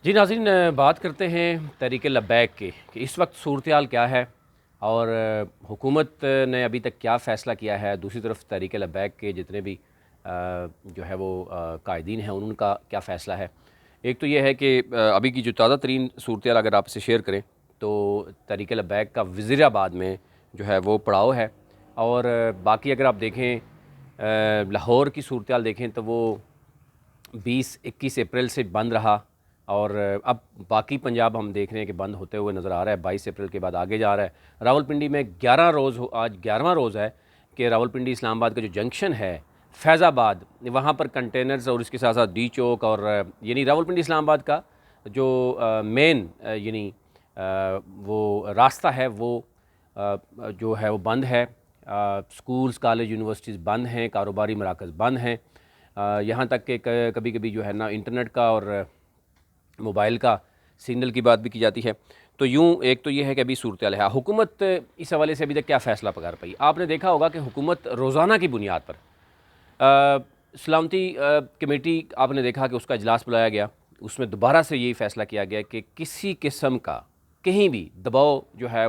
जी नाज़रीन, बात करते हैं तहरीक लब्बैक की कि इस वक्त सूरत-ए-हाल क्या है और हुकूमत ने अभी तक क्या फ़ैसला किया है। दूसरी तरफ तहरीक लब्बैक के जितने भी जो है वो कायदीन हैं उनका क्या फ़ैसला है। एक तो ये है कि अभी की जो ताज़ा तरीन सूरत-ए-हाल अगर आपसे शेयर करें तो तहरीक लब्बैक का वज़ीराबाद में जो है वो पड़ाव है। और बाकी अगर आप देखें लाहौर की सूरत-ए-हाल देखें तो वो 20-21 अप्रैल से बंद रहा। और अब बाकी पंजाब हम देख रहे हैं कि बंद होते हुए नज़र आ रहा है। 22 अप्रैल के बाद आगे जा रहा है। रावलपिंडी में 11 रोज़ आज 11वां रोज़ है कि रावलपिंडी इस्लामाबाद का जो जंक्शन है फैज़ाबाद, वहाँ पर कंटेनर्स और इसके साथ साथ डी चौक और यानी रावलपिंडी इस्लामाबाद का जो मेन यानी वो रास्ता है वो जो है वो बंद है। स्कूल्स, कॉलेज, यूनिवर्सिटीज़ बंद हैं, कारोबारी मराकज़ बंद हैं। यहाँ तक कि कभी कभी जो है ना इंटरनेट का और मोबाइल का सिग्नल की बात भी की जाती है। तो यूँ एक तो ये है कि अभी सूरत-ए-हाल है। हुकूमत इस हवाले से अभी तक क्या फ़ैसला कर पाई। आपने देखा होगा कि हुकूमत रोज़ाना की बुनियाद पर सलामती कमेटी, आपने देखा कि उसका इजलास बुलाया गया। उसमें दोबारा से यही फ़ैसला किया गया कि किसी किस्म का कहीं भी दबाव जो है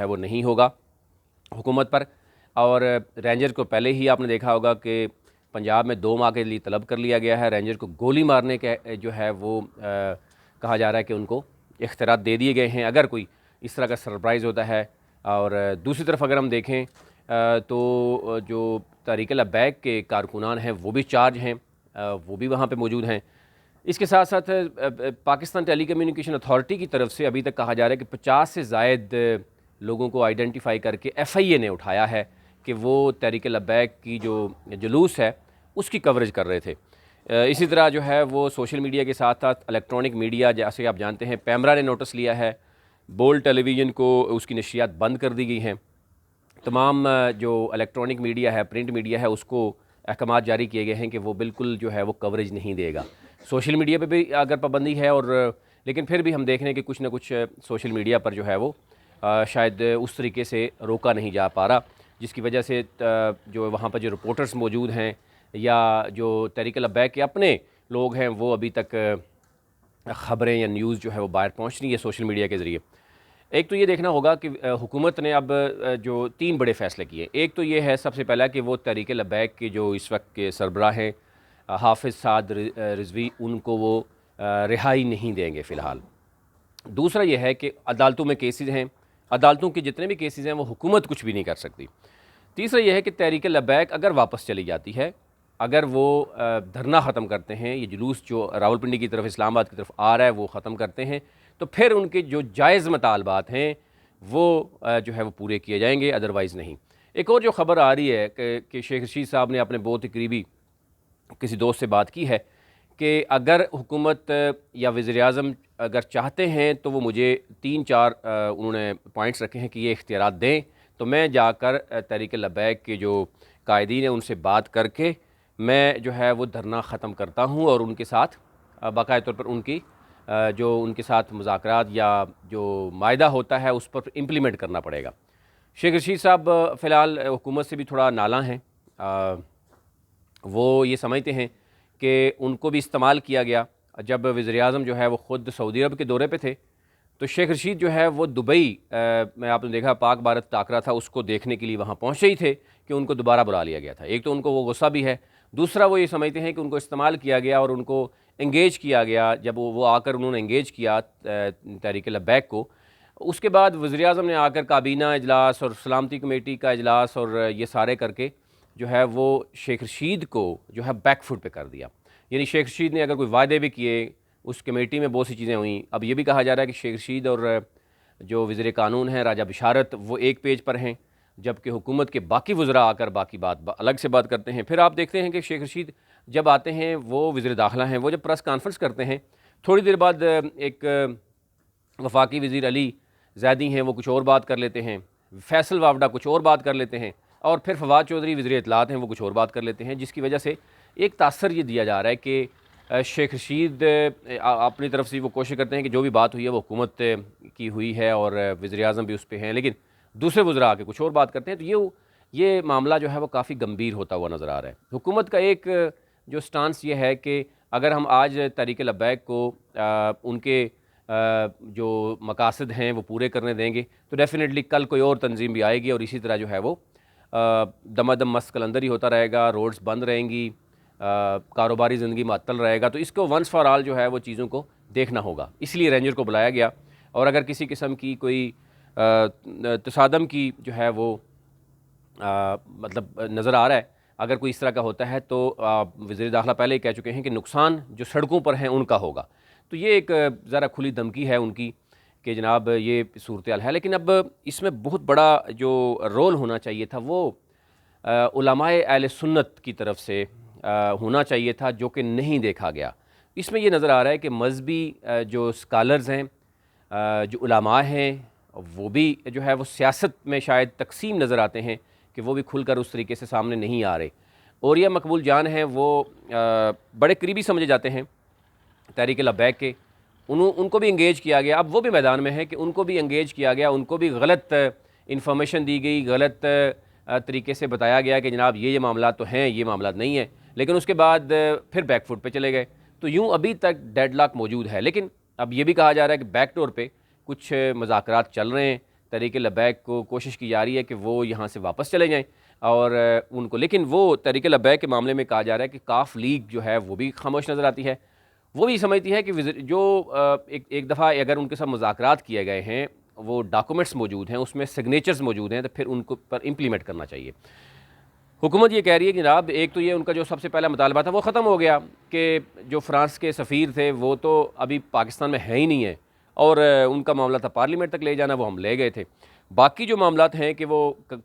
वो नहीं होगा हुकूमत पर। और रेंजर को पहले ही आपने देखा होगा कि पंजाब में 2 माह के लिए तलब कर लिया गया है। रेंजर को गोली मारने के जो है वो कहा जा रहा है कि उनको इख्तियारात दे दिए गए हैं अगर कोई इस तरह का सरप्राइज़ होता है। और दूसरी तरफ अगर हम देखें तो जो तहरीक लब्बैक के कारकुनान हैं वो भी चार्ज हैं, वो भी वहाँ पे मौजूद हैं। इसके साथ साथ पाकिस्तान टेली कम्युनिकेशन अथॉरिटी की तरफ से अभी तक कहा जा रहा है कि 50 से ज़ायद लोगों को आइडेंटिफाई करके FIA ने उठाया है कि वो तहरीक लब्बैक की जो जुलूस है उसकी कवरेज कर रहे थे। इसी तरह जो है वो सोशल मीडिया के साथ साथ इलेक्ट्रॉनिक मीडिया, जैसे आप जानते हैं पैमरा ने नोटिस लिया है। बोल्ड टेलीविज़न को उसकी नशियात बंद कर दी गई हैं। तमाम जो इलेक्ट्रॉनिक मीडिया है, प्रिंट मीडिया है, उसको अहकामात जारी किए गए हैं कि वो बिल्कुल जो है वो कवरेज नहीं देगा। सोशल मीडिया पे भी अगर पाबंदी है और लेकिन फिर भी हम देख रहे हैं कि कुछ ना कुछ सोशल मीडिया पर जो है वो शायद उस तरीके से रोका नहीं जा पा रहा, जिसकी वजह से जो वहाँ पर जो रिपोर्टर्स मौजूद हैं या जो तहरीक लब्बैक के अपने लोग हैं वो अभी तक ख़बरें या न्यूज़ जो है वो बाहर पहुँच रही है सोशल मीडिया के ज़रिए। एक तो ये देखना होगा कि हुकूमत ने अब जो 3 बड़े फ़ैसले किए। एक तो ये है सबसे पहला कि वो तहरीक लब्बैक के जो इस वक्त के सरबराह हैं हाफ़िज़ साद रिज़वी, उनको वो रिहाई नहीं देंगे फ़िलहाल। दूसरा ये है कि अदालतों में केसेस हैं, अदालतों के जितने भी केसेस हैं वो हुकूमत कुछ भी नहीं कर सकती। तीसरा यह है कि तहरीक लब्बैक अगर वापस चली जाती है, अगर वो धरना ख़त्म करते हैं, ये जुलूस जो रावलपिंडी की तरफ, इस्लामाबाद की तरफ आ रहा है वो ख़त्म करते हैं, तो फिर उनके जो जायज़ मतालबात हैं वो जो है वो पूरे किए जाएंगे, अदरवाइज़ नहीं। एक और जो ख़बर आ रही है कि शेख रशीद साहब ने अपने बहुत ही करीबी किसी दोस्त से बात की है कि अगर हुकूमत या वज़ीर-ए-आज़म अगर चाहते हैं तो वो मुझे 3-4 उन्होंने पॉइंट्स रखे हैं कि ये इख्तियारात दें, तो मैं जाकर तहरीक लब्बैक के जो कायदीन हैं उनसे बात करके मैं जो है वो धरना ख़त्म करता हूँ और उनके साथ बाकायदा तौर पर उनकी जो उनके साथ मुज़ाकरात या जो मायदा होता है उस पर इम्प्लीमेंट करना पड़ेगा। शेख रशीद साहब फ़िलहाल हुकूमत से भी थोड़ा नालां हैं। वो ये समझते हैं कि उनको भी इस्तेमाल किया गया। जब वज़ीर-ए-आज़म जो है वो ख़ुद सऊदी अरब के दौरे पे थे तो शेख रशीद जो है वो दुबई में आपने देखा पाक भारत टाकरा था उसको देखने के लिए वहाँ पहुँचे ही थे कि उनको दोबारा बुला लिया गया था। एक तो उनको वो गुस्सा भी है, दूसरा वो ये समझते हैं कि उनको इस्तेमाल किया गया और उनको एंगेज किया गया। जब वो आकर उन्होंने एंगेज किया तहरीक लब्बैक को, उसके बाद वज़ीर-ए-आज़म ने आकर काबीना इजलास और सलामती कमेटी का इजलास और ये सारे करके जो है वो शेख रशीद को जो है बैक फुट पे कर दिया। यानी शेख रशीद ने अगर कोई वायदे भी किए, उस कमेटी में बहुत सी चीज़ें हुई। अब ये भी कहा जा रहा है कि शेख रशीद और जो वज़ीर कानून हैं राजा बिशारत वो एक पेज पर हैं, जबकि हुकूमत के बाकी वज़रा आकर बाकी बात अलग से बात करते हैं। फिर आप देखते हैं कि शेख रशीद जब आते हैं, वो वज़ीर दाखिला हैं, वो जब प्रेस कॉन्फ्रेंस करते हैं, थोड़ी देर बाद एक वफाकी वज़ीर अली ज़ैदी हैं वो कुछ और बात कर लेते हैं, फैसल वावडा कुछ और बात कर लेते हैं और फिर फवाद चौधरी वज़ीर इत्तलात हैं वो कुछ और बात कर लेते हैं, जिसकी वजह से एक तासर ये दिया जा रहा है कि शेख रशीद अपनी तरफ से वो कोशिश करते हैं कि जो भी बात हुई है वो हुकूमत की हुई है और वज़ीर-ए-आज़म भी उस पे हैं, लेकिन दूसरे वज़रा आके कुछ और बात करते हैं। तो ये मामला जो है वो काफ़ी गंभीर होता हुआ नज़र आ रहा है। हुकूमत का एक जो स्टांस ये है कि अगर हम आज तहरीक लब्बैक को उनके जो मकासद हैं वो पूरे करने देंगे तो डेफ़िनेटली कल कोई और तंजीम भी आएगी और इसी तरह जो है वो दमादम मस्त कलंदर ही होता रहेगा, रोड्स बंद रहेंगी, कारोबारी ज़िंदगी मअतल रहेगा। तो इसको वंस फॉर ऑल जो है वो चीज़ों को देखना होगा, इसलिए रेंजर को बुलाया गया। और अगर किसी किस्म की कोई तसादम की जो है वो मतलब नज़र आ रहा है, अगर कोई इस तरह का होता है तो वज़ीर दाखिला पहले ही कह चुके हैं कि नुकसान जो सड़कों पर हैं उनका होगा। तो ये एक ज़रा खुली धमकी है उनकी कि जनाब ये सूरत-ए-हाल है। लेकिन अब इसमें बहुत बड़ा जो रोल होना चाहिए था वो उलमाए अहले सुन्नत की तरफ से होना चाहिए था, जो कि नहीं देखा गया। इसमें ये नज़र आ रहा है कि मज़हबी जो स्कॉलर्स हैं, जो उलमा हैं, वो भी जो है वो सियासत में शायद तकसीम नज़र आते हैं कि वो भी खुलकर उस तरीके से सामने नहीं आ रहे। और ये मकबूल जान हैं, वो बड़े करीबी समझे जाते हैं तहरीक लब्बैक के, उनको भी इंगेज किया गया। अब वो भी मैदान में है कि उनको भी इंगेज किया गया, उनको भी गलत इन्फॉर्मेशन दी गई, गलत तरीके से बताया गया कि जनाब ये मामला तो हैं, ये मामला नहीं है। लेकिन उसके बाद फिर बैकफुट पे चले गए। तो यूँ अभी तक डेडलॉक मौजूद है। लेकिन अब ये भी कहा जा रहा है कि बैक डोर पे कुछ मुज़ाकरात चल रहे हैं, तहरीक लब्बैक को कोशिश की जा रही है कि वो यहाँ से वापस चले जाएँ और उनको, लेकिन वो तहरीक लब्बैक के मामले में कहा जा रहा है कि काफ लीग जो है वो भी खामोश नज़र आती है। वो भी समझती है कि जो एक दफ़ा अगर उनके साथ मुज़ाकरात किए गए हैं, वो डॉक्यूमेंट्स मौजूद हैं, उसमें सिग्नेचर्स मौजूद हैं, तो फिर उनको पर इम्प्लीमेंट करना चाहिए। हुकूमत ये कह रही है कि जनाब एक तो ये उनका जो सबसे पहला मुतालबा था वो ख़त्म हो गया कि जो फ्रांस के सफ़ीर थे वो तो अभी पाकिस्तान में है ही नहीं है, और उनका मामला था पार्लियामेंट तक ले जाना, वो हम ले गए थे। बाकी जो मामलात हैं कि वो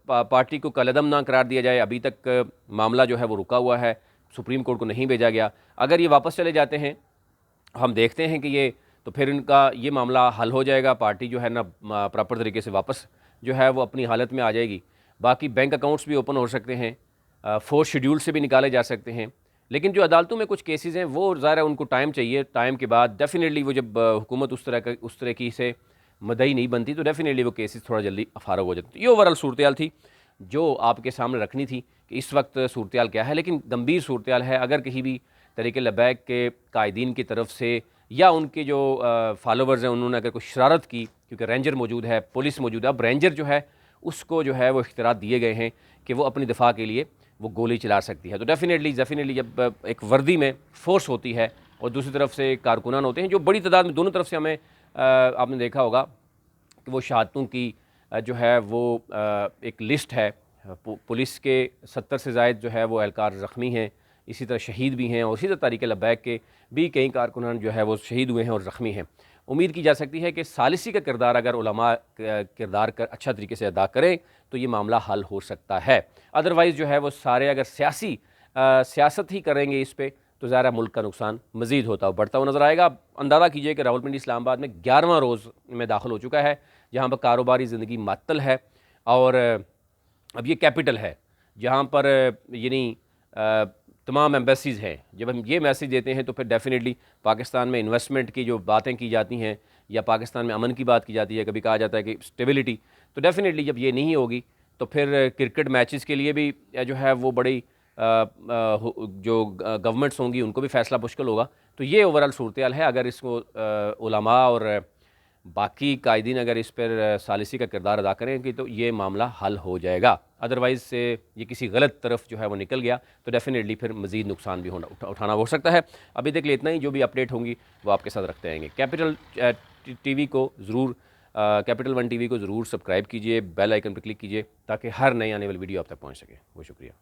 पार्टी को कलअदम ना करार दिया जाए, अभी तक मामला जो है वो रुका हुआ है, सुप्रीम कोर्ट को नहीं भेजा गया। अगर ये वापस चले जाते हैं, हम देखते हैं कि ये तो फिर इनका ये मामला हल हो जाएगा, पार्टी जो है ना प्रॉपर तरीके से वापस जो है वो अपनी हालत में आ जाएगी। बाकी बैंक अकाउंट्स भी ओपन हो सकते हैं, 4 शेड्यूल से भी निकाले जा सकते हैं। लेकिन जो अदालतों में कुछ केसेस हैं वो ज़ाहिर है उनको टाइम चाहिए, टाइम के बाद डेफिनेटली वो जब हुकूमत उस तरह की से मदई नहीं बनती तो डेफिनेटली वो केसेस थोड़ा जल्दी फारग हो जाते। ये ओवरऑल सूरत-ए-हाल थी जो आपके सामने रखनी थी कि इस वक्त सूरत-ए-हाल क्या है। लेकिन गंभीर सूरत-ए-हाल है। अगर कहीं भी तहरीक लब्बैक के कायदीन की तरफ से या उनके जो फॉलोवर्स हैं उन्होंने अगर कोई शरारत की, क्योंकि रेंजर मौजूद है, पुलिस मौजूद है, अब रेंजर जो है उसको जो है वो इख्तियारात दिए गए हैं कि वो अपनी दिफा के लिए वो गोली चला सकती है। तो डेफिनेटली जब एक वर्दी में फ़ोर्स होती है और दूसरी तरफ से कारकुनान होते हैं जो बड़ी तादाद में दोनों तरफ से, हमें आपने देखा होगा कि वो शहादतों की जो है वो एक लिस्ट है। पुलिस के 70 से ज़ायद जो है वो एहलकार ज़ख्मी हैं, इसी तरह शहीद भी हैं, और इसी तरह तहरीक लब्बैक के भी कई कारकुनान जो है वो शहीद हुए हैं और ज़ख्मी हैं। उम्मीद की जा सकती है कि सालिसी का किरदार अगर उलमा किरदार कर अच्छा तरीके से अदा करें तो ये मामला हल हो सकता है। अदरवाइज़ जो है वो सारे अगर सियासत ही करेंगे इस पर तो ज़ाहिर मुल्क का नुकसान मज़ीद होता हुआ बढ़ता हुआ नज़र आएगा। अंदाज़ा कीजिए कि रावलपिंडी इस्लामाबाद में 11वां रोज़ में दाखिल हो चुका है, जहाँ पर कारोबारी ज़िंदगी मअतल है, और अब ये कैपिटल है जहाँ पर यानी तमाम एम्बेसीज़ हैं। जब हम ये मैसेज देते हैं तो फिर डेफिनेटली पाकिस्तान में इन्वेस्टमेंट की जो बातें की जाती हैं या पाकिस्तान में अमन की बात की जाती है, कभी कहा जाता है कि स्टेबिलिटी, तो डेफिनेटली जब ये नहीं होगी तो फिर क्रिकेट मैचेस के लिए भी जो है वो बड़ी जो गवर्नमेंट्स होंगी उनको भी फ़ैसला मुश्किल होगा। तो ये ओवरऑल सूरत-ए-हाल है। अगर इसको उलमा और बाकी कायदीन अगर इस पर सालिसी का किरदार अदा करेंगे तो ये मामला हल हो जाएगा। अदरवाइज़ से ये किसी गलत तरफ जो है वो निकल गया तो डेफिनेटली फिर मज़ीद नुकसान भी उठाना हो सकता है। अभी तक लिए इतना ही, जो भी अपडेट होंगी वो आपके साथ रखते रहेंगे। कैपिटल टीवी को ज़रूर कैपिटल वन टीवी को ज़रूर सब्सक्राइब कीजिए, बेल आइकन पर क्लिक कीजिए ताकि हर नई आने वाली वीडियो आप तक पहुँच सके। बहुत शुक्रिया।